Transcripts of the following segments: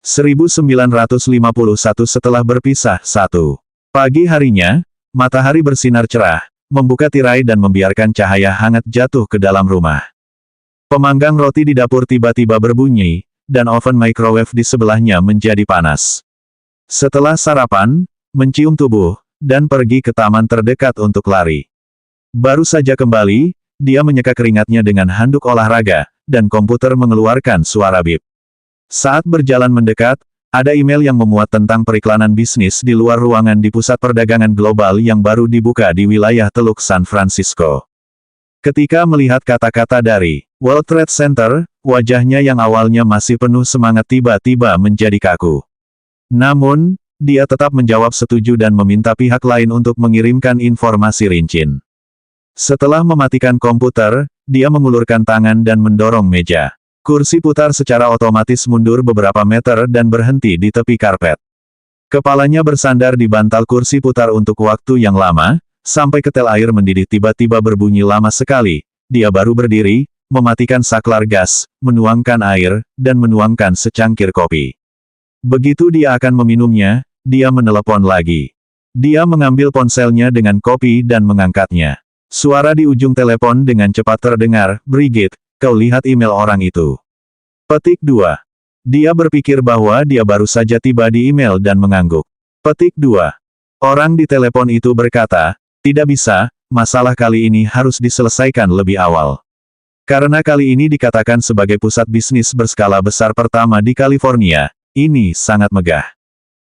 1951 setelah berpisah. 1. Pagi harinya, matahari bersinar cerah, membuka tirai dan membiarkan cahaya hangat jatuh ke dalam rumah. Pemanggang roti di dapur tiba-tiba berbunyi, dan oven microwave di sebelahnya menjadi panas. Setelah sarapan, mencium tubuh, dan pergi ke taman terdekat untuk lari. Baru saja kembali, dia menyeka keringatnya dengan handuk olahraga, dan komputer mengeluarkan suara bip. Saat berjalan mendekat, ada email yang memuat tentang periklanan bisnis di luar ruangan di pusat perdagangan global yang baru dibuka di wilayah Teluk San Francisco. Ketika melihat kata-kata dari World Trade Center, wajahnya yang awalnya masih penuh semangat tiba-tiba menjadi kaku. Namun, dia tetap menjawab setuju dan meminta pihak lain untuk mengirimkan informasi rinci. Setelah mematikan komputer, dia mengulurkan tangan dan mendorong meja. Kursi putar secara otomatis mundur beberapa meter dan berhenti di tepi karpet. Kepalanya bersandar di bantal kursi putar untuk waktu yang lama, sampai ketel air mendidih tiba-tiba berbunyi lama sekali. Dia baru berdiri, mematikan saklar gas, menuangkan air, dan menuangkan secangkir kopi. Begitu dia akan meminumnya, dia menelepon lagi. Dia mengambil ponselnya dengan kopi dan mengangkatnya. Suara di ujung telepon dengan cepat terdengar, "Brigitte, kau lihat email orang itu." Petik 2. Dia berpikir bahwa dia baru saja tiba di email dan mengangguk. Petik 2. Orang di telepon itu berkata, "Tidak bisa, masalah kali ini harus diselesaikan lebih awal. Karena kali ini dikatakan sebagai pusat bisnis berskala besar pertama di California, ini sangat megah.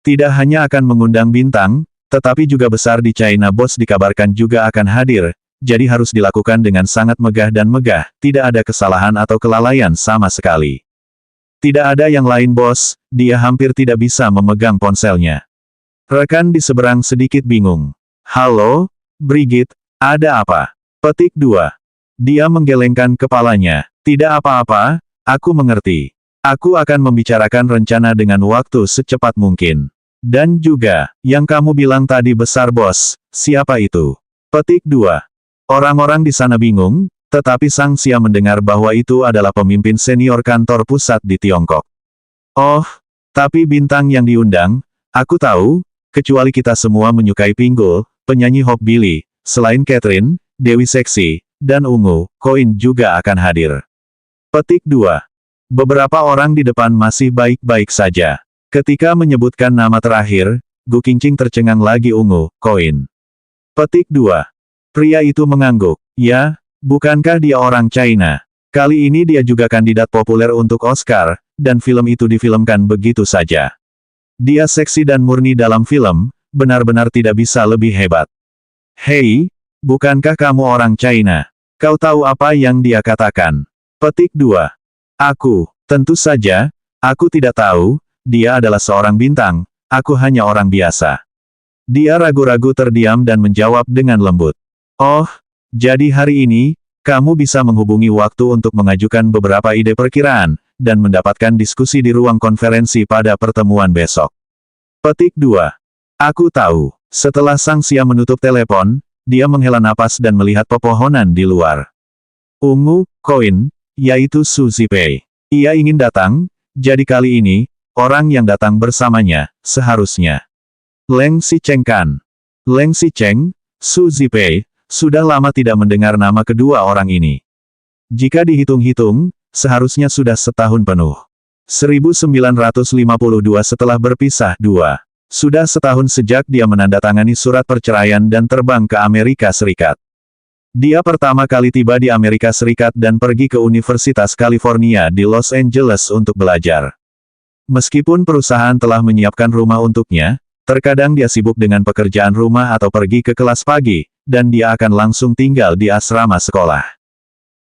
Tidak hanya akan mengundang bintang, tetapi juga besar di China. Bos dikabarkan juga akan hadir. Jadi harus dilakukan dengan sangat megah dan megah, tidak ada kesalahan atau kelalaian sama sekali." "Tidak ada yang lain bos," dia hampir tidak bisa memegang ponselnya. Rekan di seberang sedikit bingung. "Halo, Brigitte, ada apa?" Petik 2. Dia menggelengkan kepalanya. "Tidak apa-apa, aku mengerti. Aku akan membicarakan rencana dengan waktu secepat mungkin. Dan juga, yang kamu bilang tadi besar bos, siapa itu?" Petik 2. Orang-orang di sana bingung, tetapi Sang Xia mendengar bahwa itu adalah pemimpin senior kantor pusat di Tiongkok. "Oh, tapi bintang yang diundang, aku tahu, kecuali kita semua menyukai Pinggul, penyanyi Hop Billy, selain Catherine, Dewi Seksi, dan Ungu, Koin juga akan hadir." Petik 2. Beberapa orang di depan masih baik-baik saja. Ketika menyebutkan nama terakhir, Gu Qingqing tercengang lagi. Ungu, Koin. Petik 2. Pria itu mengangguk. "Ya, bukankah dia orang China? Kali ini dia juga kandidat populer untuk Oscar, dan film itu difilmkan begitu saja. Dia seksi dan murni dalam film, benar-benar tidak bisa lebih hebat." "Hei, bukankah kamu orang China? Kau tahu apa yang dia katakan?" Petik 2. Tentu saja, aku tidak tahu, dia adalah seorang bintang, aku hanya orang biasa." Dia ragu-ragu terdiam dan menjawab dengan lembut. "Oh, jadi hari ini, kamu bisa menghubungi waktu untuk mengajukan beberapa ide perkiraan, dan mendapatkan diskusi di ruang konferensi pada pertemuan besok." Petik 2. "Aku tahu." Setelah Sang Xia menutup telepon, dia menghela napas dan melihat pepohonan di luar. Ungu, Koin, yaitu Su Zipei. Ia ingin datang, jadi kali ini, orang yang datang bersamanya, seharusnya Leng Xicheng kan? Leng Xicheng, Su Zipei, sudah lama tidak mendengar nama kedua orang ini. Jika dihitung-hitung, seharusnya sudah setahun penuh. 1952 setelah berpisah. 2. Sudah setahun sejak dia menandatangani surat perceraian dan terbang ke Amerika Serikat. Dia pertama kali tiba di Amerika Serikat dan pergi ke Universitas California di Los Angeles untuk belajar. Meskipun perusahaan telah menyiapkan rumah untuknya, terkadang dia sibuk dengan pekerjaan rumah atau pergi ke kelas pagi, dan dia akan langsung tinggal di asrama sekolah.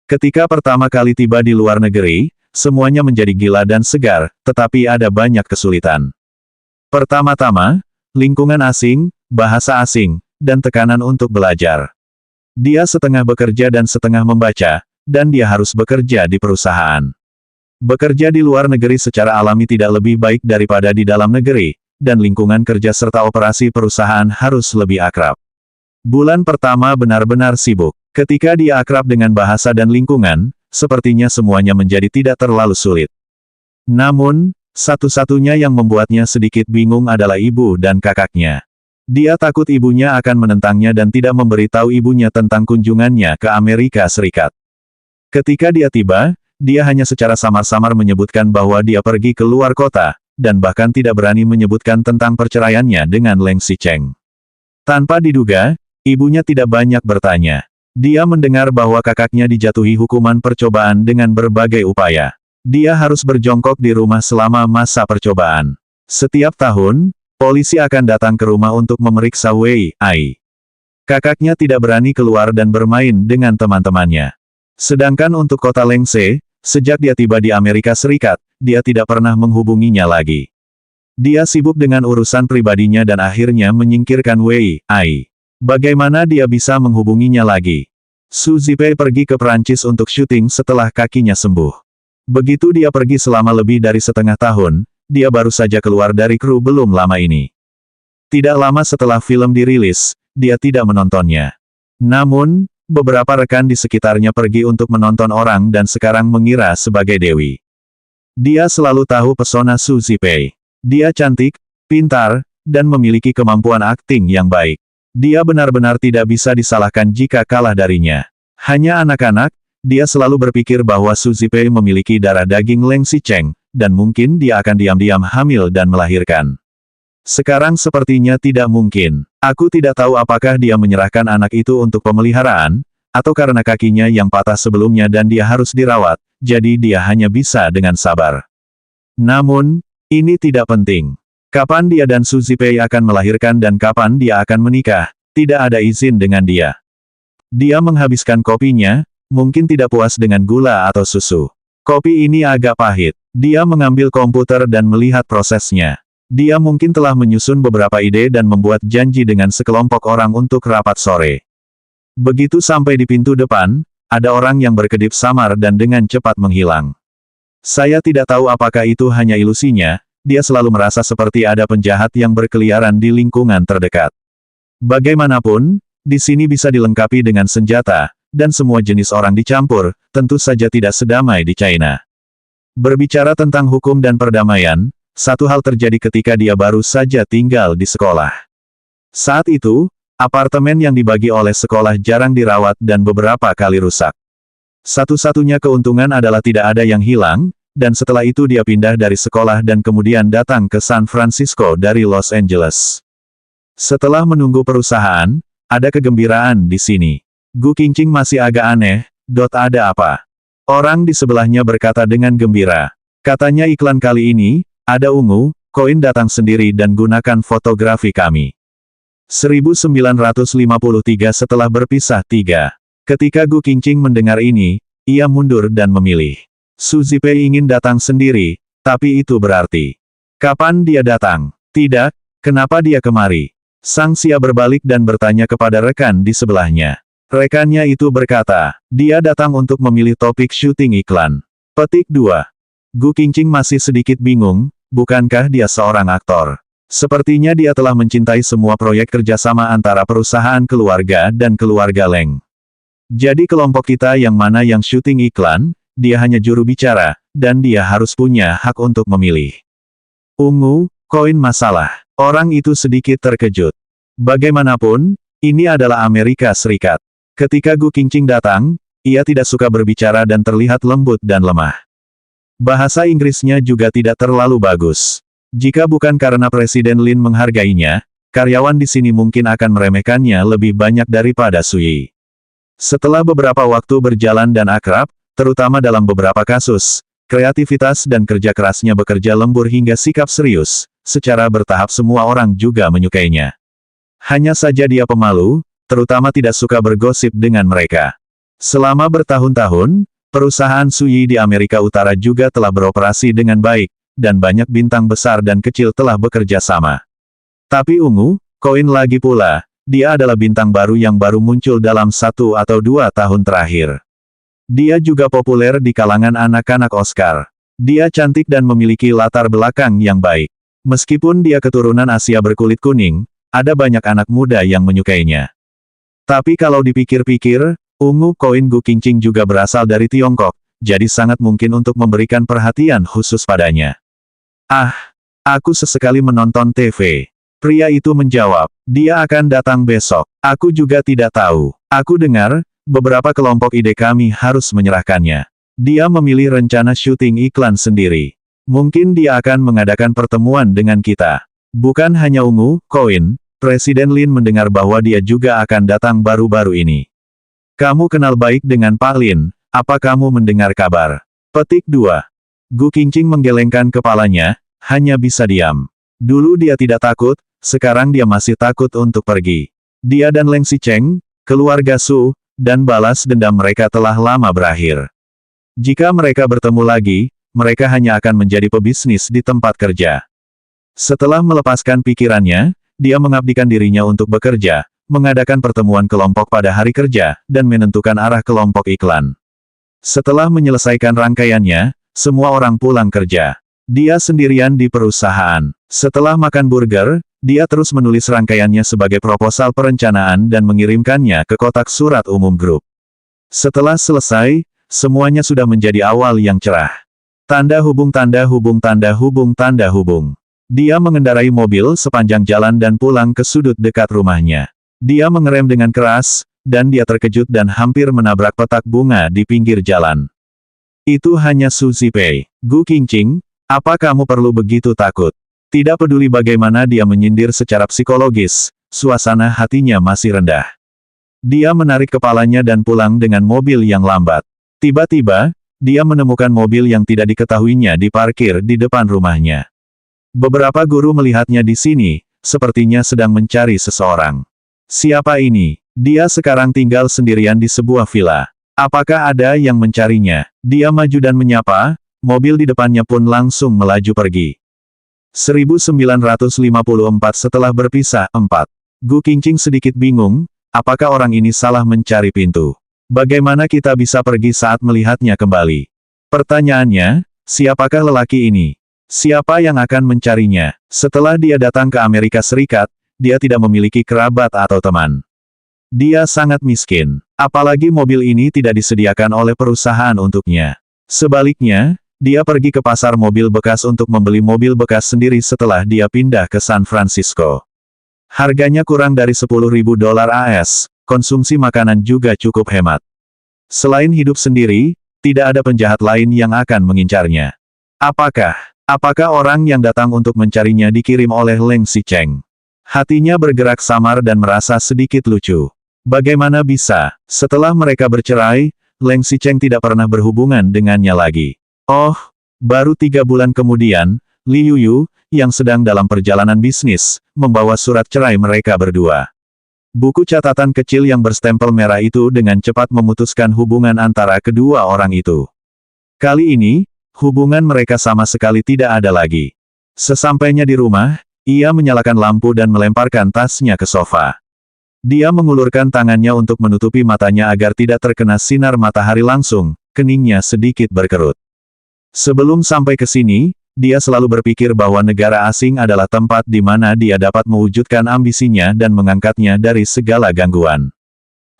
Ketika pertama kali tiba di luar negeri, semuanya menjadi gila dan segar, tetapi ada banyak kesulitan. Pertama-tama, lingkungan asing, bahasa asing, dan tekanan untuk belajar. Dia setengah bekerja dan setengah membaca, dan dia harus bekerja di perusahaan. Bekerja di luar negeri secara alami tidak lebih baik daripada di dalam negeri, dan lingkungan kerja serta operasi perusahaan harus lebih akrab. Bulan pertama benar-benar sibuk. Ketika dia akrab dengan bahasa dan lingkungan, sepertinya semuanya menjadi tidak terlalu sulit. Namun, Satu-satunya yang membuatnya sedikit bingung adalah ibu dan kakaknya. Dia takut ibunya akan menentangnya dan tidak memberitahu ibunya tentang kunjungannya ke Amerika Serikat. Ketika dia tiba, dia hanya secara samar-samar menyebutkan bahwa dia pergi ke luar kota, dan bahkan tidak berani menyebutkan tentang perceraiannya dengan Leng Xicheng. Tanpa diduga, ibunya tidak banyak bertanya. Dia mendengar bahwa kakaknya dijatuhi hukuman percobaan dengan berbagai upaya. Dia harus berjongkok di rumah selama masa percobaan. Setiap tahun, polisi akan datang ke rumah untuk memeriksa Wei Ai. Kakaknya tidak berani keluar dan bermain dengan teman-temannya. Sedangkan untuk kota Lengse, sejak dia tiba di Amerika Serikat, dia tidak pernah menghubunginya lagi. Dia sibuk dengan urusan pribadinya dan akhirnya menyingkirkan Wei Ai. Bagaimana dia bisa menghubunginya lagi? Su Zipei pergi ke Perancis untuk syuting setelah kakinya sembuh. Begitu dia pergi selama lebih dari setengah tahun, dia baru saja keluar dari kru belum lama ini. Tidak lama setelah film dirilis, dia tidak menontonnya. Namun, beberapa rekan di sekitarnya pergi untuk menonton orang dan sekarang mengira sebagai dewi. Dia selalu tahu pesona Su Zipei. Dia cantik, pintar, dan memiliki kemampuan akting yang baik. Dia benar-benar tidak bisa disalahkan jika kalah darinya. Hanya anak-anak, dia selalu berpikir bahwa Su Zipei memiliki darah daging Leng Xicheng, dan mungkin dia akan diam-diam hamil dan melahirkan. Sekarang sepertinya tidak mungkin. Aku tidak tahu apakah dia menyerahkan anak itu untuk pemeliharaan, atau karena kakinya yang patah sebelumnya dan dia harus dirawat, jadi dia hanya bisa dengan sabar. Namun, ini tidak penting. Kapan dia dan Su Zipei akan melahirkan dan kapan dia akan menikah, tidak ada izin dengan dia. Dia menghabiskan kopinya, mungkin tidak puas dengan gula atau susu. Kopi ini agak pahit. Dia mengambil komputer dan melihat prosesnya. Dia mungkin telah menyusun beberapa ide dan membuat janji dengan sekelompok orang untuk rapat sore. Begitu sampai di pintu depan, ada orang yang berkedip samar dan dengan cepat menghilang. Saya tidak tahu apakah itu hanya ilusinya, dia selalu merasa seperti ada penjahat yang berkeliaran di lingkungan terdekat. Bagaimanapun, di sini bisa dilengkapi dengan senjata, dan semua jenis orang dicampur, tentu saja tidak sedamai di China. Berbicara tentang hukum dan perdamaian, satu hal terjadi ketika dia baru saja tinggal di sekolah. Saat itu, apartemen yang dibagi oleh sekolah jarang dirawat dan beberapa kali rusak. Satu-satunya keuntungan adalah tidak ada yang hilang, dan setelah itu dia pindah dari sekolah dan kemudian datang ke San Francisco dari Los Angeles. Setelah menunggu perusahaan, ada kegembiraan di sini. Gu Qingqing masih agak aneh, ada apa? Orang di sebelahnya berkata dengan gembira. Katanya iklan kali ini, ada ungu, koin datang sendiri dan gunakan fotografi kami. 1953 setelah berpisah 3. Ketika Gu Qingqing mendengar ini, ia mundur dan memilih. Su Zipei ingin datang sendiri, tapi itu berarti. Kapan dia datang? Tidak, kenapa dia kemari? Sang Xia berbalik dan bertanya kepada rekan di sebelahnya. Rekannya itu berkata, dia datang untuk memilih topik syuting iklan. Petik 2. Gu Qingqing masih sedikit bingung, bukankah dia seorang aktor? Sepertinya dia telah mencintai semua proyek kerjasama antara perusahaan keluarga dan keluarga Leng. Jadi kelompok kita yang mana yang syuting iklan, dia hanya juru bicara, dan dia harus punya hak untuk memilih. Ungu, koin masalah. Orang itu sedikit terkejut. Bagaimanapun, ini adalah Amerika Serikat. Ketika Gu Qingqing datang, ia tidak suka berbicara dan terlihat lembut dan lemah. Bahasa Inggrisnya juga tidak terlalu bagus. Jika bukan karena Presiden Lin menghargainya, karyawan di sini mungkin akan meremehkannya lebih banyak daripada Sui. Setelah beberapa waktu berjalan dan akrab, terutama dalam beberapa kasus, kreativitas dan kerja kerasnya bekerja lembur hingga sikap serius, secara bertahap semua orang juga menyukainya. Hanya saja dia pemalu, terutama tidak suka bergosip dengan mereka. Selama bertahun-tahun, perusahaan Sui di Amerika Utara juga telah beroperasi dengan baik, dan banyak bintang besar dan kecil telah bekerja sama. Tapi ungu, koin lagi pula, dia adalah bintang baru yang baru muncul dalam 1 atau 2 tahun terakhir. Dia juga populer di kalangan anak-anak Oscar. Dia cantik dan memiliki latar belakang yang baik. Meskipun dia keturunan Asia berkulit kuning, ada banyak anak muda yang menyukainya. Tapi kalau dipikir-pikir, ungu koin Gu Qingqing juga berasal dari Tiongkok, jadi sangat mungkin untuk memberikan perhatian khusus padanya. Ah, aku sesekali menonton TV. Pria itu menjawab, dia akan datang besok. Aku juga tidak tahu. Aku dengar, beberapa kelompok ide kami harus menyerahkannya. Dia memilih rencana syuting iklan sendiri. Mungkin dia akan mengadakan pertemuan dengan kita. Bukan hanya ungu, koin, Presiden Lin mendengar bahwa dia juga akan datang baru-baru ini. Kamu kenal baik dengan Pak Lin, apa kamu mendengar kabar? Petik 2. Gu Qingqing menggelengkan kepalanya, hanya bisa diam. Dulu dia tidak takut, sekarang dia masih takut untuk pergi. Dia dan Leng Xicheng, keluarga Su, dan balas dendam mereka telah lama berakhir. Jika mereka bertemu lagi, mereka hanya akan menjadi pebisnis di tempat kerja. Setelah melepaskan pikirannya, dia mengabdikan dirinya untuk bekerja, mengadakan pertemuan kelompok pada hari kerja, dan menentukan arah kelompok iklan. Setelah menyelesaikan rangkaiannya, semua orang pulang kerja. Dia sendirian di perusahaan. Setelah makan burger, dia terus menulis rangkaiannya sebagai proposal perencanaan dan mengirimkannya ke kotak surat umum grup. Setelah selesai, semuanya sudah menjadi awal yang cerah. Tanda hubung tanda hubung tanda hubung tanda hubung. Dia mengendarai mobil sepanjang jalan dan pulang ke sudut dekat rumahnya. Dia mengerem dengan keras, dan dia terkejut dan hampir menabrak petak bunga di pinggir jalan. Itu hanya Su Zipei. Gu Qingqing, apa kamu perlu begitu takut? Tidak peduli bagaimana dia menyindir secara psikologis, suasana hatinya masih rendah. Dia menarik kepalanya dan pulang dengan mobil yang lambat. Tiba-tiba, dia menemukan mobil yang tidak diketahuinya diparkir di depan rumahnya. Beberapa guru melihatnya di sini, sepertinya sedang mencari seseorang. Siapa ini? Dia sekarang tinggal sendirian di sebuah villa. Apakah ada yang mencarinya? Dia maju dan menyapa, mobil di depannya pun langsung melaju pergi. 1954 setelah berpisah, 4. Gu Qingqing sedikit bingung, apakah orang ini salah mencari pintu? Bagaimana kita bisa pergi saat melihatnya kembali? Pertanyaannya, siapakah lelaki ini? Siapa yang akan mencarinya? Setelah dia datang ke Amerika Serikat, dia tidak memiliki kerabat atau teman. Dia sangat miskin. Apalagi mobil ini tidak disediakan oleh perusahaan untuknya. Sebaliknya, dia pergi ke pasar mobil bekas untuk membeli mobil bekas sendiri setelah dia pindah ke San Francisco. Harganya kurang dari $10.000 AS, konsumsi makanan juga cukup hemat. Selain hidup sendiri, tidak ada penjahat lain yang akan mengincarnya. Apakah orang yang datang untuk mencarinya dikirim oleh Leng Xicheng? Hatinya bergerak samar dan merasa sedikit lucu. Bagaimana bisa, setelah mereka bercerai, Leng Xicheng tidak pernah berhubungan dengannya lagi. Oh, baru 3 bulan kemudian, Li Yuyu, yang sedang dalam perjalanan bisnis, membawa surat cerai mereka berdua. Buku catatan kecil yang berstempel merah itu dengan cepat memutuskan hubungan antara kedua orang itu. Kali ini, hubungan mereka sama sekali tidak ada lagi. Sesampainya di rumah, ia menyalakan lampu dan melemparkan tasnya ke sofa. Dia mengulurkan tangannya untuk menutupi matanya agar tidak terkena sinar matahari langsung, keningnya sedikit berkerut. Sebelum sampai ke sini, dia selalu berpikir bahwa negara asing adalah tempat di mana dia dapat mewujudkan ambisinya dan mengangkatnya dari segala gangguan.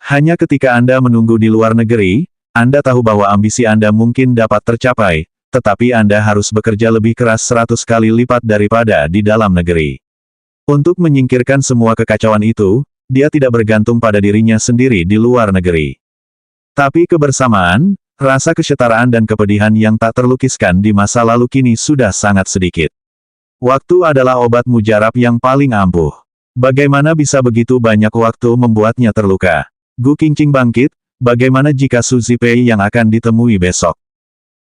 Hanya ketika Anda menunggu di luar negeri, Anda tahu bahwa ambisi Anda mungkin dapat tercapai, tetapi Anda harus bekerja lebih keras 100 kali lipat daripada di dalam negeri. Untuk menyingkirkan semua kekacauan itu, dia tidak bergantung pada dirinya sendiri di luar negeri. Tapi kebersamaan, rasa kesetaraan dan kepedihan yang tak terlukiskan di masa lalu kini sudah sangat sedikit. Waktu adalah obat mujarab yang paling ampuh. Bagaimana bisa begitu banyak waktu membuatnya terluka? Gu Qingqing bangkit, bagaimana jika Su Zipei yang akan ditemui besok?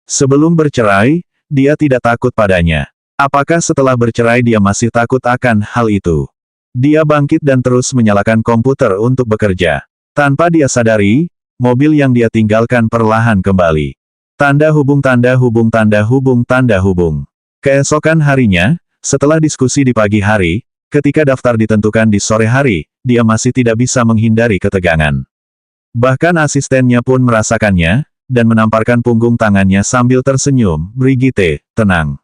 Sebelum bercerai, dia tidak takut padanya. Apakah setelah bercerai dia masih takut akan hal itu? Dia bangkit dan terus menyalakan komputer untuk bekerja. Tanpa dia sadari, mobil yang dia tinggalkan perlahan kembali. Tanda hubung tanda hubung tanda hubung tanda hubung. Keesokan harinya, setelah diskusi di pagi hari, ketika daftar ditentukan di sore hari, dia masih tidak bisa menghindari ketegangan. Bahkan asistennya pun merasakannya, dan menamparkan punggung tangannya sambil tersenyum, Brigitte, tenang.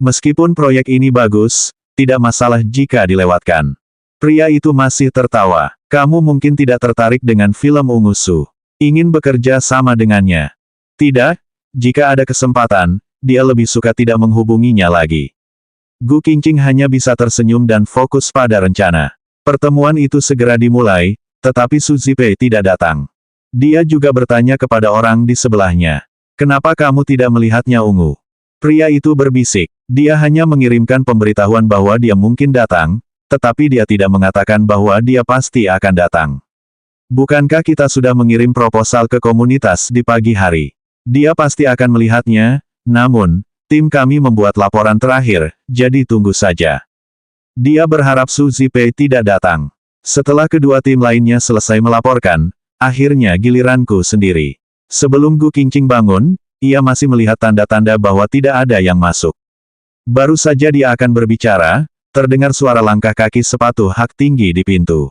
Meskipun proyek ini bagus, tidak masalah jika dilewatkan. Pria itu masih tertawa. Kamu mungkin tidak tertarik dengan film Ungu Su. Ingin bekerja sama dengannya. Tidak, jika ada kesempatan, dia lebih suka tidak menghubunginya lagi. Gu Qingqing hanya bisa tersenyum dan fokus pada rencana. Pertemuan itu segera dimulai, tetapi Su Zipei tidak datang. Dia juga bertanya kepada orang di sebelahnya. Kenapa kamu tidak melihatnya ungu? Pria itu berbisik. Dia hanya mengirimkan pemberitahuan bahwa dia mungkin datang, tetapi dia tidak mengatakan bahwa dia pasti akan datang. Bukankah kita sudah mengirim proposal ke komunitas di pagi hari? Dia pasti akan melihatnya, namun, tim kami membuat laporan terakhir, jadi tunggu saja. Dia berharap Su Zipei tidak datang. Setelah kedua tim lainnya selesai melaporkan, akhirnya giliranku sendiri. Sebelum Gu Qingqing bangun, ia masih melihat tanda-tanda bahwa tidak ada yang masuk. Baru saja dia akan berbicara, terdengar suara langkah kaki sepatu hak tinggi di pintu.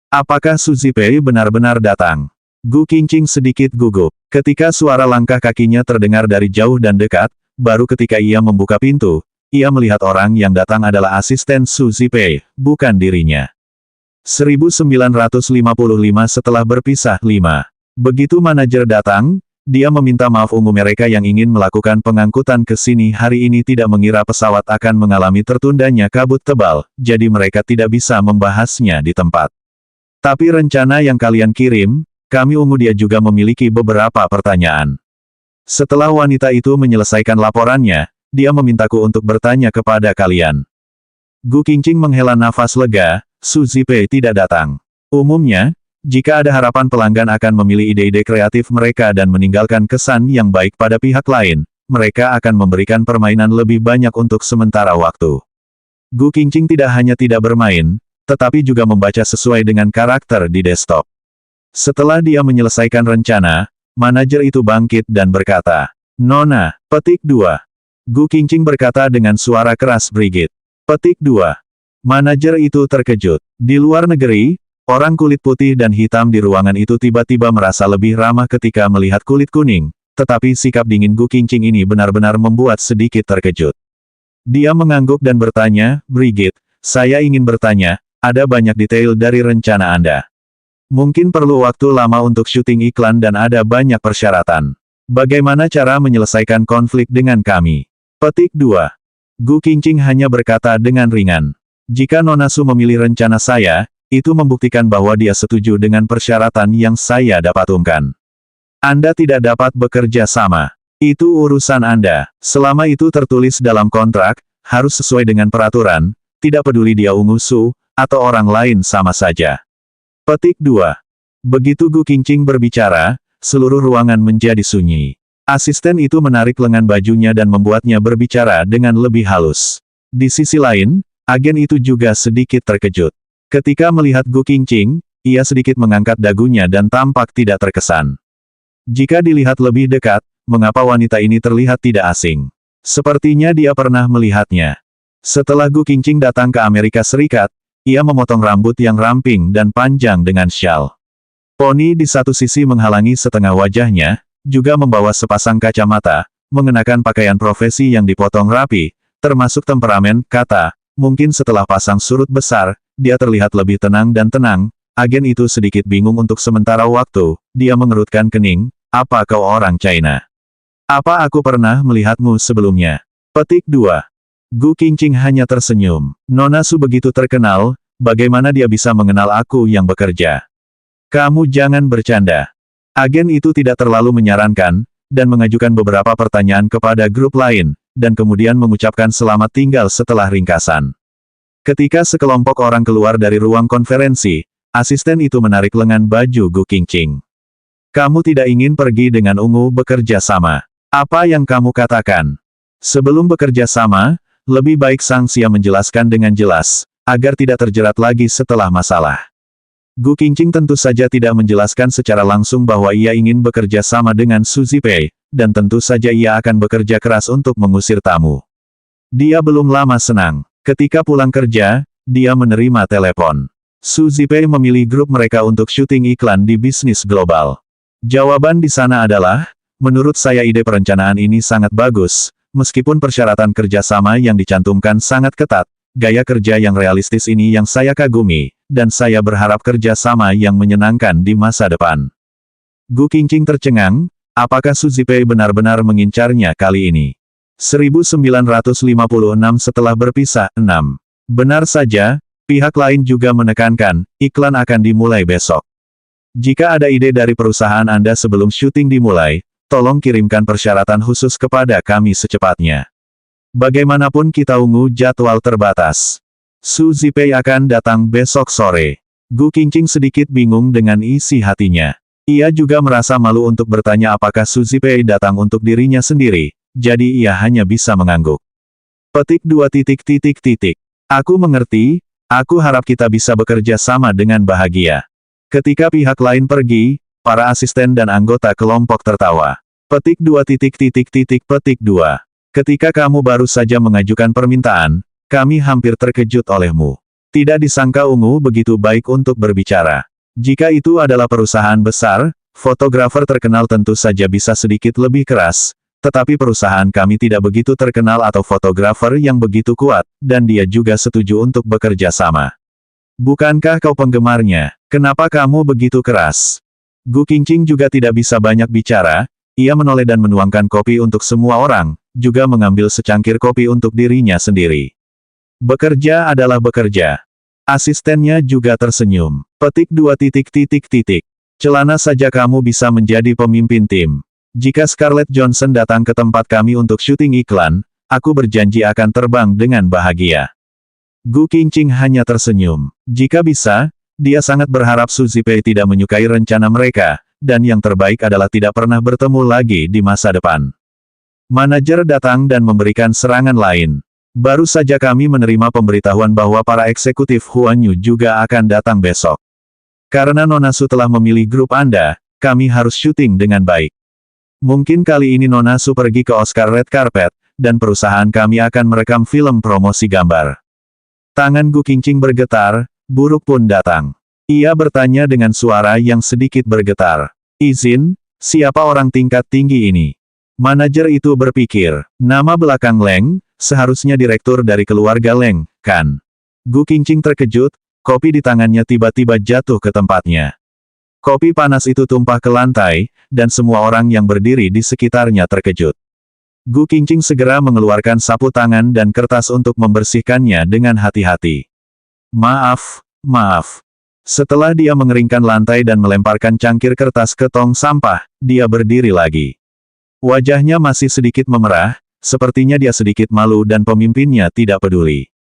Apakah Su Zipei benar-benar datang? Gu Qingqing sedikit gugup. Ketika suara langkah kakinya terdengar dari jauh dan dekat, baru ketika ia membuka pintu, ia melihat orang yang datang adalah asisten Su Zipei, bukan dirinya. 1955 setelah berpisah 5. Begitu manajer datang, dia meminta maaf ungu mereka yang ingin melakukan pengangkutan ke sini hari ini tidak mengira pesawat akan mengalami tertundanya kabut tebal, jadi mereka tidak bisa membahasnya di tempat. Tapi rencana yang kalian kirim, kami ungu dia juga memiliki beberapa pertanyaan. Setelah wanita itu menyelesaikan laporannya, dia memintaku untuk bertanya kepada kalian. Gu Qingqing menghela nafas lega, Su Zipei tidak datang. Umumnya, jika ada harapan pelanggan akan memilih ide-ide kreatif mereka dan meninggalkan kesan yang baik pada pihak lain, mereka akan memberikan permainan lebih banyak untuk sementara waktu. Gu Qingqing tidak hanya tidak bermain, tetapi juga membaca sesuai dengan karakter di desktop. Setelah dia menyelesaikan rencana, manajer itu bangkit dan berkata, Nona, petik 2. Gu Qingqing berkata dengan suara keras Brigit. Petik 2. Manajer itu terkejut. Di luar negeri, orang kulit putih dan hitam di ruangan itu tiba-tiba merasa lebih ramah ketika melihat kulit kuning, tetapi sikap dingin Gu Qingqing ini benar-benar membuat sedikit terkejut. Dia mengangguk dan bertanya, Brigit, saya ingin bertanya, ada banyak detail dari rencana Anda. Mungkin perlu waktu lama untuk syuting iklan dan ada banyak persyaratan. Bagaimana cara menyelesaikan konflik dengan kami? Petik 2. Gu Qingqing hanya berkata dengan ringan. Jika Nona Su memilih rencana saya, itu membuktikan bahwa dia setuju dengan persyaratan yang saya dapat. Anda tidak dapat bekerja sama. Itu urusan Anda. Selama itu tertulis dalam kontrak, harus sesuai dengan peraturan, tidak peduli dia ungu Su, atau orang lain sama saja. Petik 2. Begitu Gu Qingqing berbicara, seluruh ruangan menjadi sunyi. Asisten itu menarik lengan bajunya dan membuatnya berbicara dengan lebih halus. Di sisi lain, agen itu juga sedikit terkejut. Ketika melihat Gu Qingqing, ia sedikit mengangkat dagunya dan tampak tidak terkesan. Jika dilihat lebih dekat, mengapa wanita ini terlihat tidak asing? Sepertinya dia pernah melihatnya. Setelah Gu Qingqing datang ke Amerika Serikat, ia memotong rambut yang ramping dan panjang dengan syal. Poni di satu sisi menghalangi setengah wajahnya, juga membawa sepasang kacamata, mengenakan pakaian profesi yang dipotong rapi, termasuk temperamen, kata, mungkin setelah pasang surut besar, dia terlihat lebih tenang dan tenang. Agen itu sedikit bingung untuk sementara waktu, dia mengerutkan kening, apa kau orang China? Apa aku pernah melihatmu sebelumnya? Petik 2. Gu Qingqing hanya tersenyum. Nona Su begitu terkenal, bagaimana dia bisa mengenal aku yang bekerja? Kamu jangan bercanda. Agen itu tidak terlalu menyarankan, dan mengajukan beberapa pertanyaan kepada grup lain, dan kemudian mengucapkan selamat tinggal setelah ringkasan. Ketika sekelompok orang keluar dari ruang konferensi, asisten itu menarik lengan baju Gu Qingqing. Kamu tidak ingin pergi dengan ungu bekerja sama. Apa yang kamu katakan? Sebelum bekerja sama, lebih baik Sang Xia menjelaskan dengan jelas, agar tidak terjerat lagi setelah masalah. Gu Qingqing tentu saja tidak menjelaskan secara langsung bahwa ia ingin bekerja sama dengan Su Zipei, dan tentu saja ia akan bekerja keras untuk mengusir tamu. Dia belum lama senang. Ketika pulang kerja, dia menerima telepon. Su Zipei memilih grup mereka untuk syuting iklan di bisnis global. Jawaban di sana adalah, menurut saya ide perencanaan ini sangat bagus. Meskipun persyaratan kerjasama yang dicantumkan sangat ketat, gaya kerja yang realistis ini yang saya kagumi, dan saya berharap kerjasama yang menyenangkan di masa depan. Gu Qingqing tercengang, apakah Su Zipei benar-benar mengincarnya kali ini? 1956 setelah berpisah, 6. Benar saja, pihak lain juga menekankan, iklan akan dimulai besok. Jika ada ide dari perusahaan Anda sebelum syuting dimulai, tolong kirimkan persyaratan khusus kepada kami secepatnya. Bagaimanapun kita ungu jadwal terbatas. Su Zipei akan datang besok sore. Gu Qingqing sedikit bingung dengan isi hatinya. Ia juga merasa malu untuk bertanya apakah Su Zipei datang untuk dirinya sendiri, jadi ia hanya bisa mengangguk. Petik 2. Aku mengerti, aku harap kita bisa bekerja sama dengan bahagia. Ketika pihak lain pergi, para asisten dan anggota kelompok tertawa. Petik 2. Petik 2. Ketika kamu baru saja mengajukan permintaan, kami hampir terkejut olehmu. Tidak disangka ungu begitu baik untuk berbicara. Jika itu adalah perusahaan besar, fotografer terkenal tentu saja bisa sedikit lebih keras, tetapi perusahaan kami tidak begitu terkenal atau fotografer yang begitu kuat, dan dia juga setuju untuk bekerja sama. Bukankah kau penggemarnya? Kenapa kamu begitu keras? Gu Qingqing juga tidak bisa banyak bicara, ia menoleh dan menuangkan kopi untuk semua orang, juga mengambil secangkir kopi untuk dirinya sendiri. Bekerja adalah bekerja. Asistennya juga tersenyum. Petik 2. Celana saja kamu bisa menjadi pemimpin tim. Jika Scarlett Johansson datang ke tempat kami untuk syuting iklan, aku berjanji akan terbang dengan bahagia. Gu Qingqing hanya tersenyum. Jika bisa, dia sangat berharap Su Zipei tidak menyukai rencana mereka, dan yang terbaik adalah tidak pernah bertemu lagi di masa depan. Manajer datang dan memberikan serangan lain. Baru saja kami menerima pemberitahuan bahwa para eksekutif Huan Yu juga akan datang besok. Karena Nona Su telah memilih grup Anda, kami harus syuting dengan baik. Mungkin kali ini Nona Su pergi ke Oscar Red Carpet, dan perusahaan kami akan merekam film promosi gambar. Tangan Gu Qingqing bergetar, Buruk pun datang. Ia bertanya dengan suara yang sedikit bergetar. Izin, siapa orang tingkat tinggi ini? Manajer itu berpikir, nama belakang Leng, seharusnya direktur dari keluarga Leng, kan? Gu Qingqing terkejut, kopi di tangannya tiba-tiba jatuh ke tempatnya. Kopi panas itu tumpah ke lantai, dan semua orang yang berdiri di sekitarnya terkejut. Gu Qingqing segera mengeluarkan sapu tangan dan kertas untuk membersihkannya dengan hati-hati. Maaf. Setelah dia mengeringkan lantai dan melemparkan cangkir kertas ke tong sampah, dia berdiri lagi. Wajahnya masih sedikit memerah, sepertinya dia sedikit malu dan pemimpinnya tidak peduli.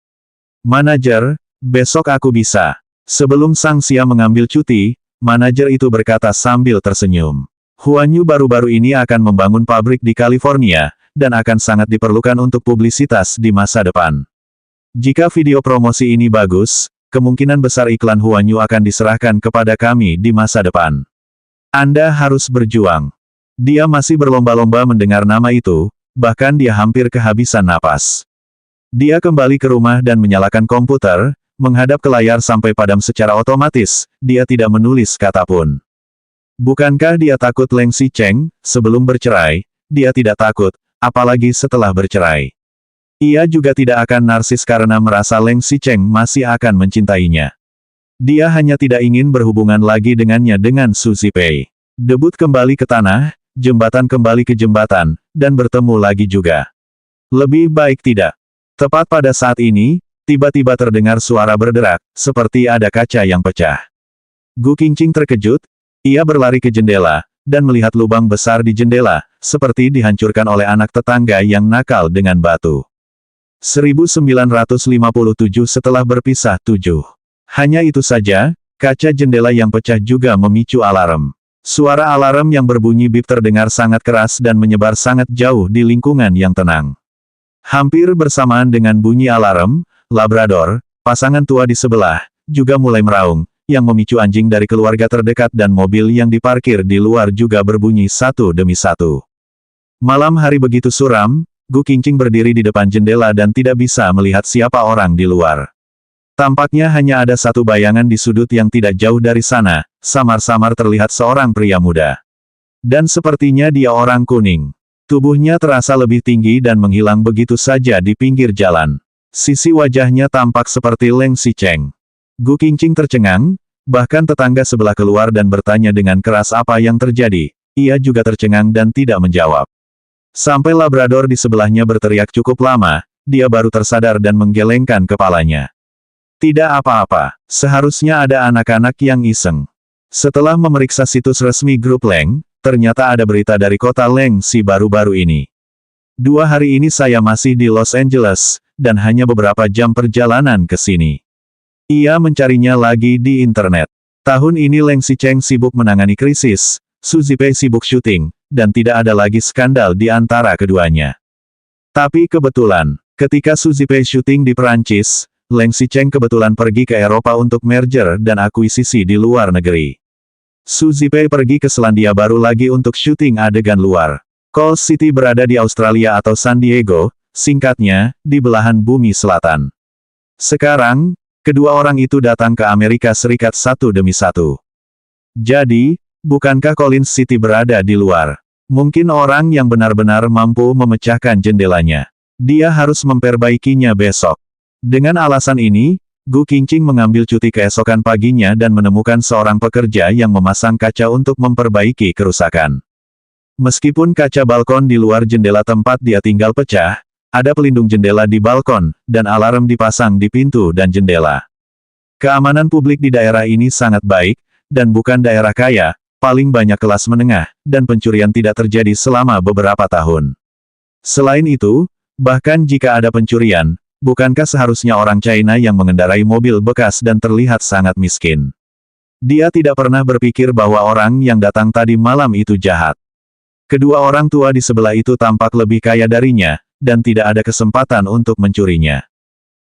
Manajer, besok aku bisa. Sebelum Sang Xia mengambil cuti, manajer itu berkata sambil tersenyum. Huan Yu baru-baru ini akan membangun pabrik di California, dan akan sangat diperlukan untuk publisitas di masa depan. Jika video promosi ini bagus, kemungkinan besar iklan Huan Yu akan diserahkan kepada kami di masa depan. Anda harus berjuang. Dia masih berlomba-lomba mendengar nama itu, bahkan dia hampir kehabisan napas. Dia kembali ke rumah dan menyalakan komputer, menghadap ke layar sampai padam secara otomatis, dia tidak menulis kata pun. Bukankah dia takut Leng Xicheng, sebelum bercerai? Dia tidak takut, apalagi setelah bercerai. Ia juga tidak akan narsis karena merasa Leng Xicheng masih akan mencintainya. Dia hanya tidak ingin berhubungan lagi dengannya dengan Su Zipei. Debut kembali ke tanah, jembatan kembali ke jembatan, dan bertemu lagi juga. Lebih baik tidak. Tepat pada saat ini, tiba-tiba terdengar suara berderak, seperti ada kaca yang pecah. Gu Qingqing terkejut, ia berlari ke jendela, dan melihat lubang besar di jendela, seperti dihancurkan oleh anak tetangga yang nakal dengan batu. 1957 setelah berpisah 7. Hanya itu saja, kaca jendela yang pecah juga memicu alarm. Suara alarm yang berbunyi bip terdengar sangat keras dan menyebar sangat jauh di lingkungan yang tenang. Hampir bersamaan dengan bunyi alarm, Labrador, pasangan tua di sebelah, juga mulai meraung, yang memicu anjing dari keluarga terdekat dan mobil yang diparkir di luar juga berbunyi satu demi satu. Malam hari begitu suram, Gu Qingqing berdiri di depan jendela dan tidak bisa melihat siapa orang di luar. Tampaknya hanya ada satu bayangan di sudut yang tidak jauh dari sana, samar-samar terlihat seorang pria muda. Dan sepertinya dia orang kuning. Tubuhnya terasa lebih tinggi dan menghilang begitu saja di pinggir jalan. Sisi wajahnya tampak seperti Leng Xicheng. Gu Qingqing tercengang, bahkan tetangga sebelah keluar dan bertanya dengan keras apa yang terjadi. Ia juga tercengang dan tidak menjawab. Sampai Labrador di sebelahnya berteriak cukup lama, dia baru tersadar dan menggelengkan kepalanya. Tidak apa-apa, seharusnya ada anak-anak yang iseng. Setelah memeriksa situs resmi grup Leng, ternyata ada berita dari kota Leng si baru-baru ini. 2 hari ini saya masih di Los Angeles, dan hanya beberapa jam perjalanan ke sini. Ia mencarinya lagi di internet. Tahun ini Leng Xicheng sibuk menangani krisis, Su Zipei sibuk syuting, dan tidak ada lagi skandal di antara keduanya. Tapi kebetulan, ketika Su Zipei syuting di Perancis, Leng Xicheng kebetulan pergi ke Eropa untuk merger dan akuisisi di luar negeri. Su Zipei pergi ke Selandia Baru lagi untuk syuting adegan luar. Coal City berada di Australia atau San Diego, singkatnya, di belahan bumi selatan. Sekarang, kedua orang itu datang ke Amerika Serikat satu demi satu. Jadi, bukankah Collins City berada di luar? Mungkin orang yang benar-benar mampu memecahkan jendelanya. Dia harus memperbaikinya besok. Dengan alasan ini, Gu Qingqing mengambil cuti keesokan paginya dan menemukan seorang pekerja yang memasang kaca untuk memperbaiki kerusakan. Meskipun kaca balkon di luar jendela tempat dia tinggal pecah, ada pelindung jendela di balkon, dan alarm dipasang di pintu dan jendela. Keamanan publik di daerah ini sangat baik, dan bukan daerah kaya, paling banyak kelas menengah, dan pencurian tidak terjadi selama beberapa tahun. Selain itu, bahkan jika ada pencurian, bukankah seharusnya orang China yang mengendarai mobil bekas dan terlihat sangat miskin? Dia tidak pernah berpikir bahwa orang yang datang tadi malam itu jahat. Kedua orang tua di sebelah itu tampak lebih kaya darinya, dan tidak ada kesempatan untuk mencurinya.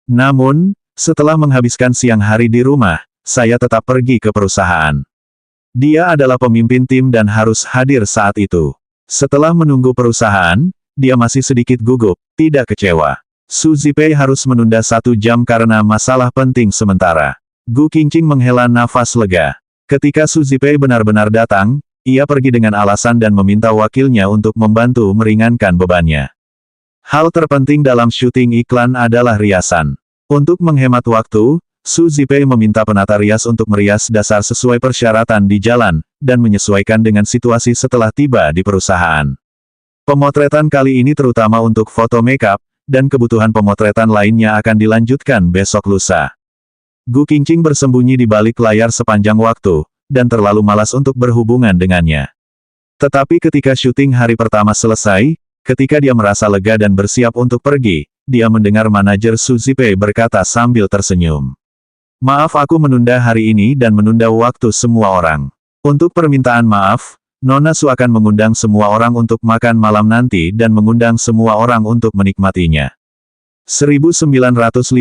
Namun, setelah menghabiskan siang hari di rumah, saya tetap pergi ke perusahaan. Dia adalah pemimpin tim dan harus hadir saat itu. Setelah menunggu perusahaan, dia masih sedikit gugup, tidak kecewa. Su Zipei harus menunda 1 jam karena masalah penting sementara. Gu Qingqing menghela nafas lega. Ketika Su Zipei benar-benar datang, ia pergi dengan alasan dan meminta wakilnya untuk membantu meringankan bebannya. Hal terpenting dalam syuting iklan adalah riasan. Untuk menghemat waktu, Su Zipei meminta penata rias untuk merias dasar sesuai persyaratan di jalan, dan menyesuaikan dengan situasi setelah tiba di perusahaan. Pemotretan kali ini terutama untuk foto makeup, dan kebutuhan pemotretan lainnya akan dilanjutkan besok lusa. Gu Qingqing bersembunyi di balik layar sepanjang waktu, dan terlalu malas untuk berhubungan dengannya. Tetapi ketika syuting hari pertama selesai, ketika dia merasa lega dan bersiap untuk pergi, dia mendengar manajer Su Zipei berkata sambil tersenyum. Maaf aku menunda hari ini dan menunda waktu semua orang. Untuk permintaan maaf, Nona Su akan mengundang semua orang untuk makan malam nanti dan mengundang semua orang untuk menikmatinya. 1958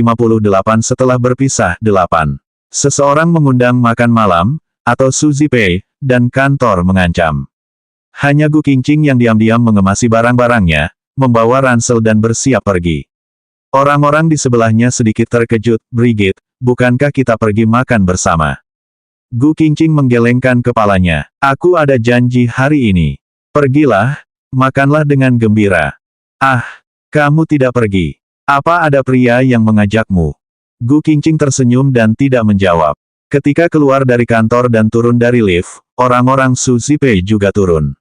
setelah berpisah 8. Seseorang mengundang makan malam, atau Su Zipei, dan kantor mengancam. Hanya Gu Qingqing yang diam-diam mengemasi barang-barangnya, membawa ransel dan bersiap pergi. Orang-orang di sebelahnya sedikit terkejut, Brigit, bukankah kita pergi makan bersama? Gu Qingqing menggelengkan kepalanya. Aku ada janji hari ini. Pergilah, makanlah dengan gembira. Ah, kamu tidak pergi. Apa ada pria yang mengajakmu? Gu Qingqing tersenyum dan tidak menjawab. Ketika keluar dari kantor dan turun dari lift, orang-orang Su Zipei juga turun.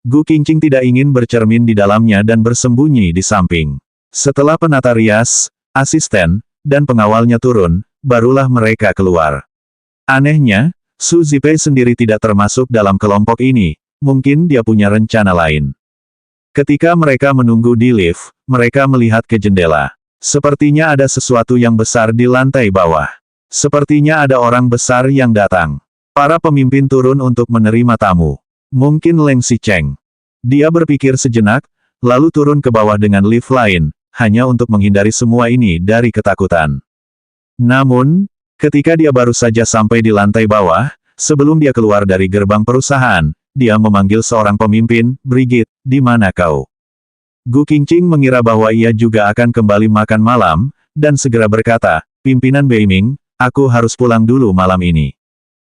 Gu Qingqing tidak ingin bercermin di dalamnya dan bersembunyi di samping. Setelah penata rias, asisten, dan pengawalnya turun, barulah mereka keluar. Anehnya, Su Zipei sendiri tidak termasuk dalam kelompok ini, mungkin dia punya rencana lain. Ketika mereka menunggu di lift, mereka melihat ke jendela. Sepertinya ada sesuatu yang besar di lantai bawah. Sepertinya ada orang besar yang datang. Para pemimpin turun untuk menerima tamu. Mungkin Leng Xicheng. Dia berpikir sejenak, lalu turun ke bawah dengan lift lain, hanya untuk menghindari semua ini dari ketakutan. Namun, ketika dia baru saja sampai di lantai bawah, sebelum dia keluar dari gerbang perusahaan, dia memanggil seorang pemimpin, Brigit, di mana kau? Gu Qingqing mengira bahwa ia juga akan kembali makan malam, dan segera berkata, pimpinan Beiming, aku harus pulang dulu malam ini.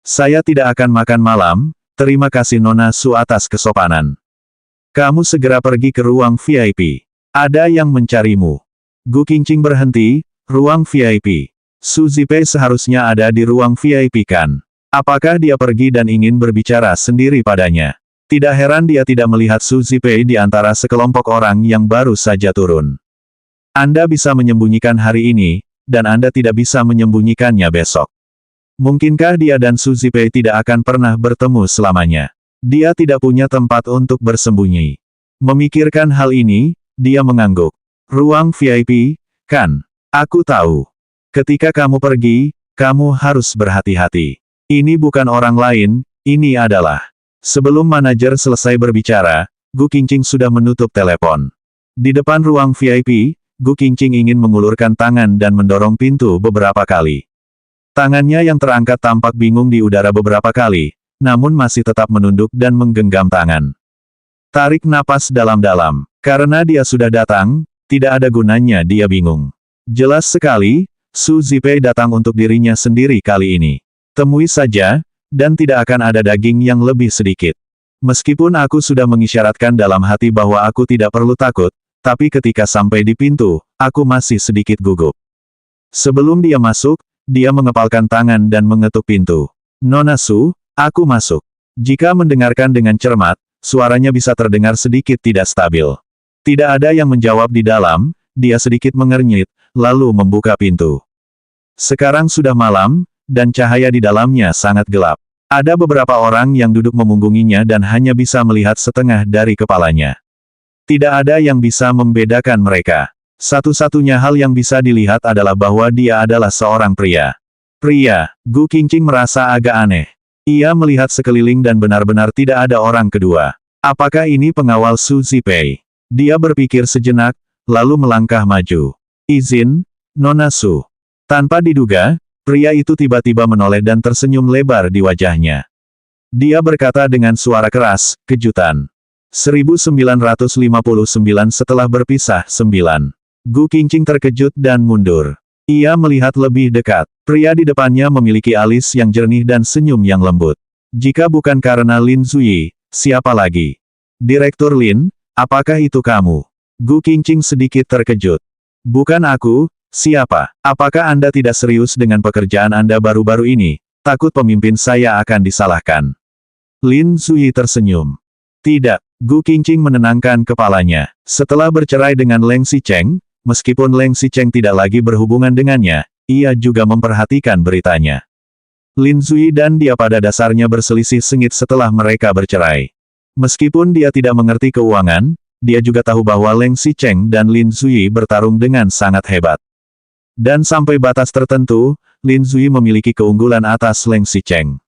Saya tidak akan makan malam, terima kasih Nona Su atas kesopanan. Kamu segera pergi ke ruang VIP. Ada yang mencarimu. Gu Qingqing berhenti, ruang VIP. Su Zipei seharusnya ada di ruang VIP kan? Apakah dia pergi dan ingin berbicara sendiri padanya? Tidak heran dia tidak melihat Su Zipei di antara sekelompok orang yang baru saja turun. Anda bisa menyembunyikan hari ini, dan Anda tidak bisa menyembunyikannya besok. Mungkinkah dia dan Su Zipei tidak akan pernah bertemu selamanya? Dia tidak punya tempat untuk bersembunyi. Memikirkan hal ini, dia mengangguk. Ruang VIP, kan? Aku tahu. Ketika kamu pergi, kamu harus berhati-hati. Ini bukan orang lain, ini adalah... Sebelum manajer selesai berbicara, Gu Qingqing sudah menutup telepon. Di depan ruang VIP, Gu Qingqing ingin mengulurkan tangan dan mendorong pintu beberapa kali. Tangannya yang terangkat tampak bingung di udara beberapa kali, namun masih tetap menunduk dan menggenggam tangan. Tarik napas dalam-dalam. Karena dia sudah datang, tidak ada gunanya dia bingung. Jelas sekali, Su Zipei datang untuk dirinya sendiri kali ini. Temui saja, dan tidak akan ada daging yang lebih sedikit. Meskipun aku sudah mengisyaratkan dalam hati bahwa aku tidak perlu takut, tapi ketika sampai di pintu, aku masih sedikit gugup. Sebelum dia masuk, dia mengepalkan tangan dan mengetuk pintu. Nona Su, aku masuk. Jika mendengarkan dengan cermat, suaranya bisa terdengar sedikit tidak stabil. Tidak ada yang menjawab di dalam, dia sedikit mengernyit, lalu membuka pintu. Sekarang sudah malam, dan cahaya di dalamnya sangat gelap. Ada beberapa orang yang duduk memunggunginya dan hanya bisa melihat setengah dari kepalanya. Tidak ada yang bisa membedakan mereka. Satu-satunya hal yang bisa dilihat adalah bahwa dia adalah seorang pria. Pria, Gu Qingqing merasa agak aneh. Ia melihat sekeliling dan benar-benar tidak ada orang kedua. Apakah ini pengawal Su Zipei? Dia berpikir sejenak, lalu melangkah maju. Izin, Nona Su. Tanpa diduga, pria itu tiba-tiba menoleh dan tersenyum lebar di wajahnya. Dia berkata dengan suara keras, kejutan. 1959 setelah berpisah 9. Gu Qingqing terkejut dan mundur. Ia melihat lebih dekat. Pria di depannya memiliki alis yang jernih dan senyum yang lembut. Jika bukan karena Lin Zuyi, siapa lagi? Direktur Lin, apakah itu kamu? Gu Qingqing sedikit terkejut. Bukan aku. Siapa? Apakah Anda tidak serius dengan pekerjaan Anda baru-baru ini? Takut pemimpin saya akan disalahkan. Lin Zuyi tersenyum. Tidak. Gu Qingqing menenangkan kepalanya. Setelah bercerai dengan Leng Xicheng, meskipun Leng Xicheng tidak lagi berhubungan dengannya, ia juga memperhatikan beritanya. Lin Zuyi dan dia pada dasarnya berselisih sengit setelah mereka bercerai. Meskipun dia tidak mengerti keuangan, dia juga tahu bahwa Leng Xicheng dan Lin Zuyi bertarung dengan sangat hebat. Dan sampai batas tertentu, Lin Zuyi memiliki keunggulan atas Leng Xicheng.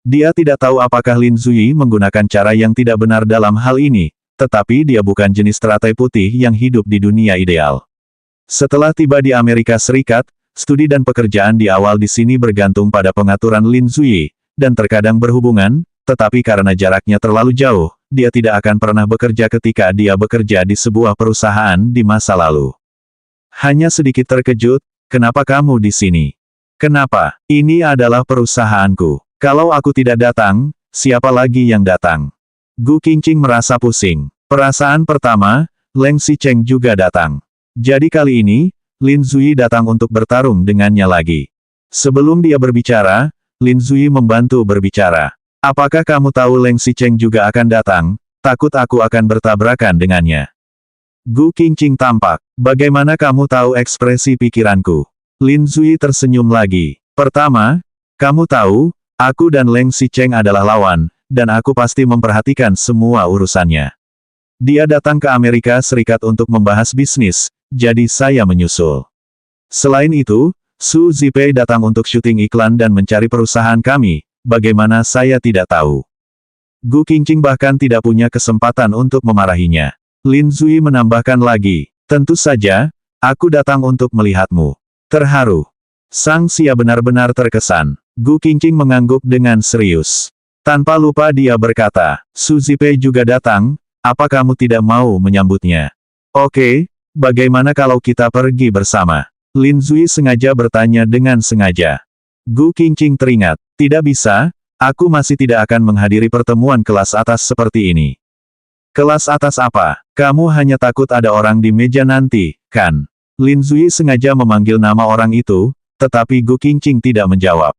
Dia tidak tahu apakah Lin Zuyi menggunakan cara yang tidak benar dalam hal ini, tetapi dia bukan jenis teratai putih yang hidup di dunia ideal. Setelah tiba di Amerika Serikat, studi dan pekerjaan di awal di sini bergantung pada pengaturan Lin Zuyi, dan terkadang berhubungan, tetapi karena jaraknya terlalu jauh, dia tidak akan pernah bekerja ketika dia bekerja di sebuah perusahaan di masa lalu. Hanya sedikit terkejut, kenapa kamu di sini? Kenapa? Ini adalah perusahaanku. Kalau aku tidak datang, siapa lagi yang datang? Gu Qingqing merasa pusing. Perasaan pertama, Leng Xicheng juga datang. Jadi kali ini, Lin Zuyi datang untuk bertarung dengannya lagi. Sebelum dia berbicara, Lin Zuyi membantu berbicara. Apakah kamu tahu Leng Xicheng juga akan datang? Takut aku akan bertabrakan dengannya. Gu Qingqing tampak. Bagaimana kamu tahu ekspresi pikiranku? Lin Zuyi tersenyum lagi. Pertama, kamu tahu, aku dan Leng Xicheng adalah lawan, dan aku pasti memperhatikan semua urusannya. Dia datang ke Amerika Serikat untuk membahas bisnis, jadi saya menyusul. Selain itu, Su Zipei datang untuk syuting iklan dan mencari perusahaan kami, bagaimana saya tidak tahu. Gu Qingqing bahkan tidak punya kesempatan untuk memarahinya. Lin Zuyi menambahkan lagi, tentu saja, aku datang untuk melihatmu. Terharu. Sang Xia benar-benar terkesan. Gu Qingqing mengangguk dengan serius. Tanpa lupa dia berkata, Su Zipei juga datang, apa kamu tidak mau menyambutnya? Oke, bagaimana kalau kita pergi bersama? Lin Zuyi sengaja bertanya dengan sengaja. Gu Qingqing teringat, tidak bisa, aku masih tidak akan menghadiri pertemuan kelas atas seperti ini. Kelas atas apa? Kamu hanya takut ada orang di meja nanti, kan? Lin Zuyi sengaja memanggil nama orang itu, tetapi Gu Qingqing tidak menjawab.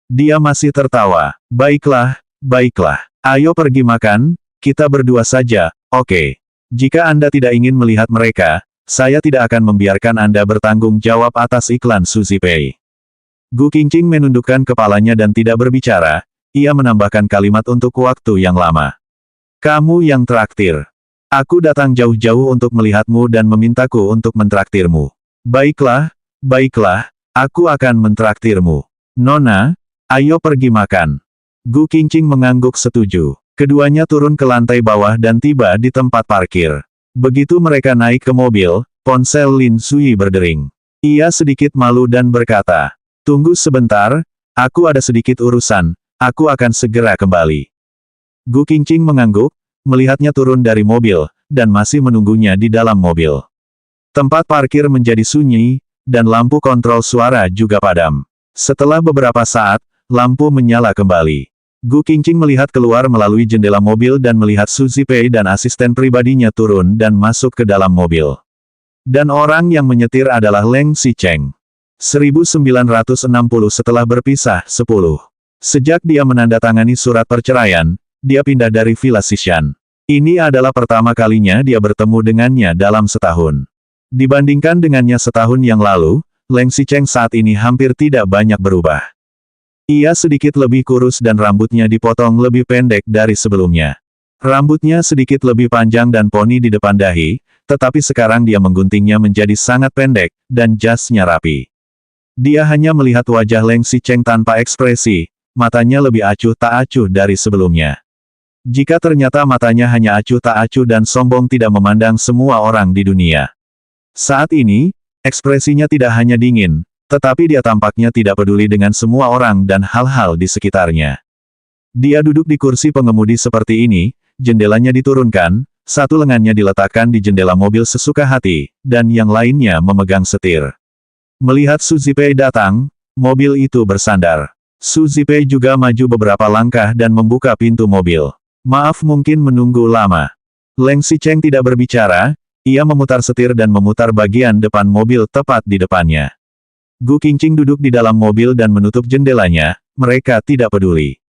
Dia masih tertawa. Baiklah, baiklah. Ayo pergi makan, Kita berdua saja, oke. Jika Anda tidak ingin melihat mereka, saya tidak akan membiarkan Anda bertanggung jawab atas iklan Suzy Pei. Gu Qingqing menundukkan kepalanya dan tidak berbicara, ia menambahkan kalimat untuk waktu yang lama. Kamu yang traktir. Aku datang jauh-jauh untuk melihatmu dan memintaku untuk mentraktirmu. Baiklah, baiklah, aku akan mentraktirmu. Nona, ayo pergi makan. Gu Qingqing mengangguk setuju. Keduanya turun ke lantai bawah dan tiba di tempat parkir. Begitu mereka naik ke mobil, ponsel Lin Sui berdering. Ia sedikit malu dan berkata, "Tunggu sebentar, aku ada sedikit urusan, aku akan segera kembali." Gu Qingqing mengangguk, melihatnya turun dari mobil, dan masih menunggunya di dalam mobil. Tempat parkir menjadi sunyi, dan lampu kontrol suara juga padam. Setelah beberapa saat, lampu menyala kembali. Gu Qingqing melihat keluar melalui jendela mobil dan melihat Suzy Pei dan asisten pribadinya turun dan masuk ke dalam mobil. Dan orang yang menyetir adalah Leng Xicheng. 1960 setelah berpisah 10. Sejak dia menandatangani surat perceraian, dia pindah dari Villa Xishan. Ini adalah pertama kalinya dia bertemu dengannya dalam setahun. Dibandingkan dengannya setahun yang lalu, Leng Xicheng saat ini hampir tidak banyak berubah. Ia sedikit lebih kurus dan rambutnya dipotong lebih pendek dari sebelumnya. Rambutnya sedikit lebih panjang dan poni di depan dahi, tetapi sekarang dia mengguntingnya menjadi sangat pendek, dan jasnya rapi. Dia hanya melihat wajah Leng Xicheng tanpa ekspresi, matanya lebih acuh tak acuh dari sebelumnya. Jika ternyata matanya hanya acuh tak acuh dan sombong tidak memandang semua orang di dunia. Saat ini, ekspresinya tidak hanya dingin, tetapi dia tampaknya tidak peduli dengan semua orang dan hal-hal di sekitarnya. Dia duduk di kursi pengemudi seperti ini, jendelanya diturunkan, satu lengannya diletakkan di jendela mobil sesuka hati, dan yang lainnya memegang setir. Melihat Suzy Pei datang, mobil itu bersandar. Suzy Pei juga maju beberapa langkah dan membuka pintu mobil. Maaf mungkin menunggu lama. Leng Xicheng tidak berbicara, ia memutar setir dan memutar bagian depan mobil tepat di depannya. Gu Qingqing duduk di dalam mobil dan menutup jendelanya, mereka tidak peduli.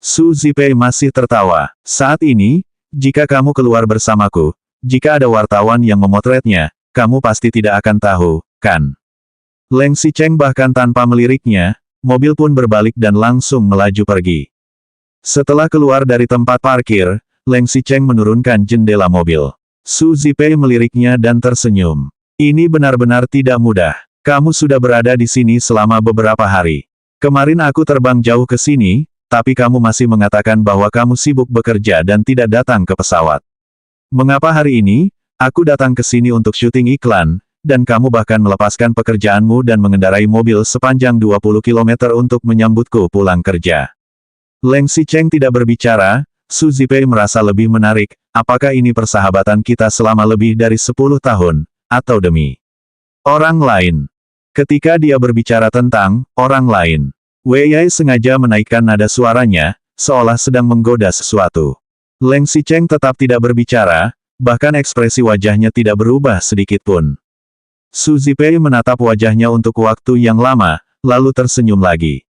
Suzy Pei masih tertawa. Saat ini, jika kamu keluar bersamaku, jika ada wartawan yang memotretnya, kamu pasti tidak akan tahu, kan? Leng Xicheng bahkan tanpa meliriknya, mobil pun berbalik dan langsung melaju pergi. Setelah keluar dari tempat parkir, Leng Xicheng menurunkan jendela mobil. Suzy Pei meliriknya dan tersenyum. Ini benar-benar tidak mudah. Kamu sudah berada di sini selama beberapa hari. Kemarin aku terbang jauh ke sini, tapi kamu masih mengatakan bahwa kamu sibuk bekerja dan tidak datang ke pesawat. Mengapa hari ini, aku datang ke sini untuk syuting iklan, dan kamu bahkan melepaskan pekerjaanmu dan mengendarai mobil sepanjang 20 km untuk menyambutku pulang kerja? Leng Xicheng tidak berbicara, Suzy Pei merasa lebih menarik, apakah ini persahabatan kita selama lebih dari 10 tahun, atau demi orang lain? Ketika dia berbicara tentang orang lain, Wei Yai sengaja menaikkan nada suaranya, seolah sedang menggoda sesuatu. Leng Xicheng tetap tidak berbicara, bahkan ekspresi wajahnya tidak berubah sedikit pun. Suzy Pei menatap wajahnya untuk waktu yang lama, lalu tersenyum lagi.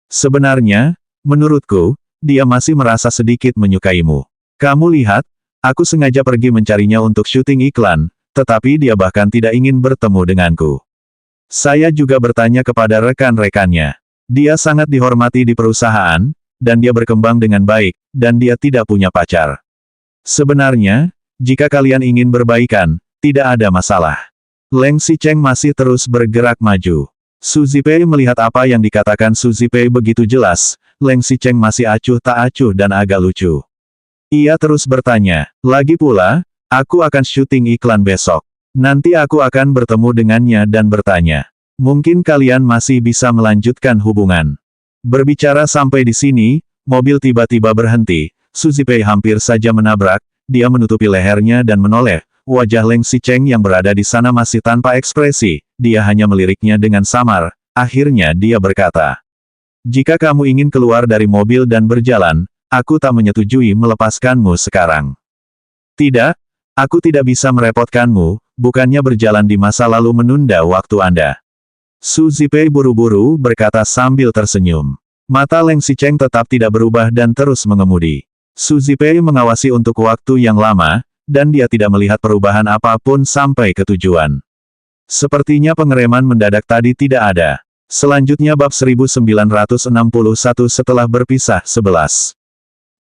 Sebenarnya, menurutku, dia masih merasa sedikit menyukaimu. Kamu lihat, aku sengaja pergi mencarinya untuk syuting iklan, tetapi dia bahkan tidak ingin bertemu denganku. Saya juga bertanya kepada rekan-rekannya. Dia sangat dihormati di perusahaan, dan dia berkembang dengan baik, dan dia tidak punya pacar. Sebenarnya, jika kalian ingin berbaikan, tidak ada masalah. Leng Xicheng masih terus bergerak maju. Suzy Pei melihat apa yang dikatakan Suzy Pei begitu jelas, Leng Xicheng masih acuh tak acuh dan agak lucu. Ia terus bertanya, lagi pula, aku akan syuting iklan besok. Nanti aku akan bertemu dengannya dan bertanya, mungkin kalian masih bisa melanjutkan hubungan. Berbicara sampai di sini, mobil tiba-tiba berhenti, Suzy Pei hampir saja menabrak, dia menutupi lehernya dan menoleh, wajah Leng Xicheng yang berada di sana masih tanpa ekspresi, dia hanya meliriknya dengan samar, akhirnya dia berkata, jika kamu ingin keluar dari mobil dan berjalan, aku tak menyetujui melepaskanmu sekarang. Tidak, aku tidak bisa merepotkanmu, bukannya berjalan di masa lalu menunda waktu Anda. Suzy Pei buru-buru berkata sambil tersenyum. Mata Leng Xicheng tetap tidak berubah dan terus mengemudi. Su Zipei mengawasi untuk waktu yang lama, dan dia tidak melihat perubahan apapun sampai ke tujuan. Sepertinya pengereman mendadak tadi tidak ada. Selanjutnya bab 1961 setelah berpisah 11.